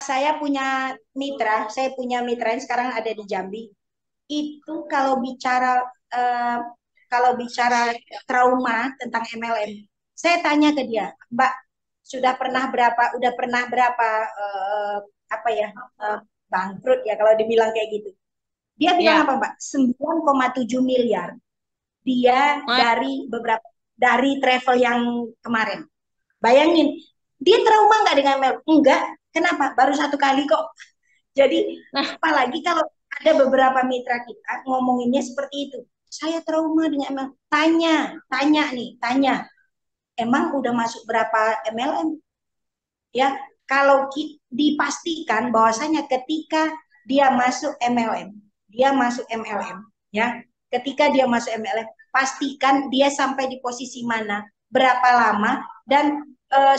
saya punya mitra yang sekarang ada di Jambi. Itu eh, kalau bicara trauma tentang MLM, saya tanya ke dia, Mbak, udah pernah berapa apa ya bangkrut ya kalau dibilang kayak gitu. Dia bilang Ya. apa, Mbak? 9,7 miliar. Dia Wah. dari travel yang kemarin. Bayangin, dia trauma nggak dengan MLM? Enggak. Kenapa? Baru satu kali kok. Jadi, Nah, apalagi kalau ada beberapa mitra kita ngomonginnya seperti itu. Saya trauma dengan MLM. Tanya nih, tanya. Emang udah masuk berapa MLM? Ya, kalau dipastikan bahwasanya ketika dia masuk MLM, ya, ketika dia masuk MLM, pastikan dia sampai di posisi mana, berapa lama, dan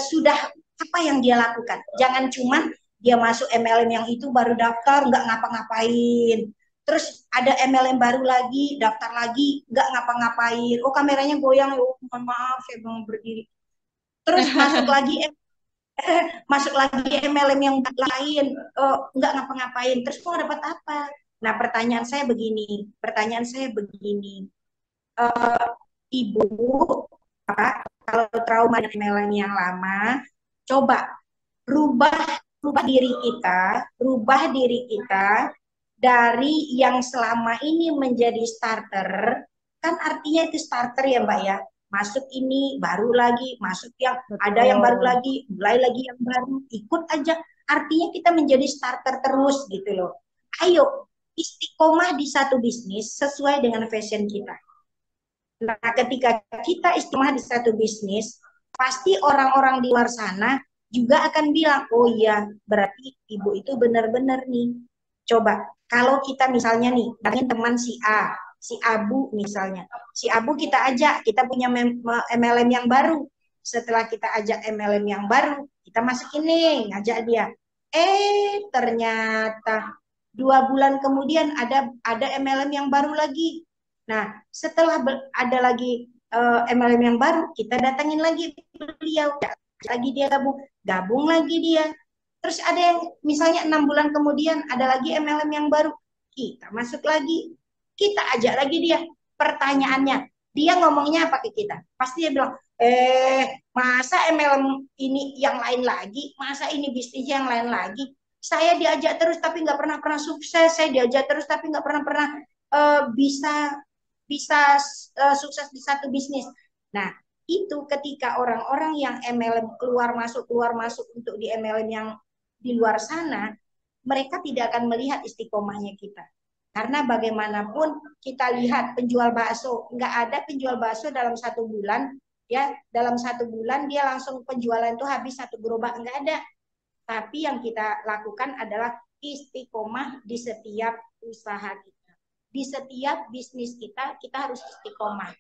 sudah apa yang dia lakukan. Jangan cuma dia masuk MLM yang itu baru daftar, nggak ngapa-ngapain. Terus ada MLM baru lagi, daftar lagi, nggak ngapa-ngapain. Oh, kameranya goyang, oh, mohon maaf, saya belum berdiri. Terus masuk lagi MLM yang lain, nggak ngapa-ngapain, terus mau dapat apa? Nah, pertanyaan saya begini, ibu, kalau trauma dengan MLM yang lama, coba rubah rubah diri kita dari yang selama ini menjadi starter, kan artinya itu starter ya Mbak ya, masuk ini baru lagi, masuk yang ada yang baru betul. lagi, mulai lagi yang baru, ikut aja, artinya kita menjadi starter terus gitu loh. Ayo istiqomah di satu bisnis sesuai dengan passion kita. Nah, ketika kita istiqomah di satu bisnis, pasti orang-orang di luar sana juga akan bilang, oh iya, berarti ibu itu benar-benar nih. Coba, kalau kita misalnya nih, datangin teman si Abu misalnya. Si Abu kita ajak, kita punya MLM yang baru. Setelah kita ajak MLM yang baru, kita masukin nih, ngajak dia. Ternyata 2 bulan kemudian ada MLM yang baru lagi. Nah, setelah ada lagi MLM yang baru, kita datangin lagi beliau, lagi dia gabung lagi dia. Terus ada yang misalnya 6 bulan kemudian ada lagi MLM yang baru, kita masuk lagi, kita ajak lagi dia. Pertanyaannya, dia ngomongnya apa ke kita? Pasti dia bilang, masa MLM ini yang lain lagi, masa ini bisnis yang lain lagi. Saya diajak terus tapi nggak pernah pernah sukses, saya diajak terus tapi nggak pernah pernah bisa bisa sukses di satu bisnis. Nah, itu ketika orang-orang yang MLM keluar masuk untuk di MLM yang di luar sana, mereka tidak akan melihat istiqomahnya kita. Karena bagaimanapun kita lihat penjual bakso, nggak ada penjual bakso dalam 1 bulan, ya dalam 1 bulan dia langsung penjualan itu habis satu gerobak, nggak ada. Tapi yang kita lakukan adalah istiqomah di setiap usaha kita, di setiap bisnis kita, kita harus istiqomah.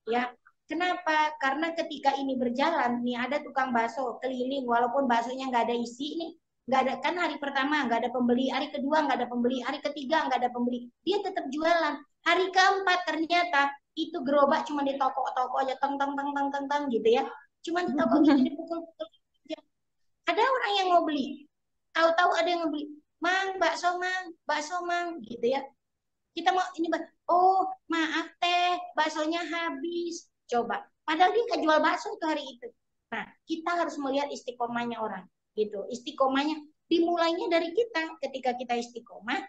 Ya, kenapa? Karena ketika ini berjalan, nih ada tukang bakso keliling, walaupun baksonya nggak ada isi nih, nggak ada kan hari pertama nggak ada pembeli, hari kedua nggak ada pembeli, hari ketiga nggak ada pembeli, dia tetap jualan. Hari keempat ternyata itu gerobak cuma di toko-toko aja, teng teng teng teng teng teng gitu ya, cuma di toko gitu dipukul-pukul. Ada orang yang mau beli, tahu-tahu ada yang mau beli, mang bakso mang gitu ya, kita mau ini, oh maaf teh baksonya habis, coba padahal dia nggak jual bakso itu hari itu. Nah, kita harus melihat istiqomahnya orang gitu, istiqomahnya dimulainya dari kita. Ketika kita istiqomah,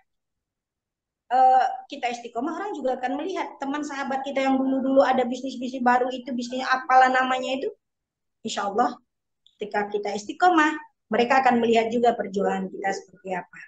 orang juga akan melihat teman sahabat kita yang dulu-dulu ada bisnis-bisnis baru, itu bisnis apalah namanya itu, insya Allah ketika kita istiqomah, mereka akan melihat juga perjuangan kita seperti apa.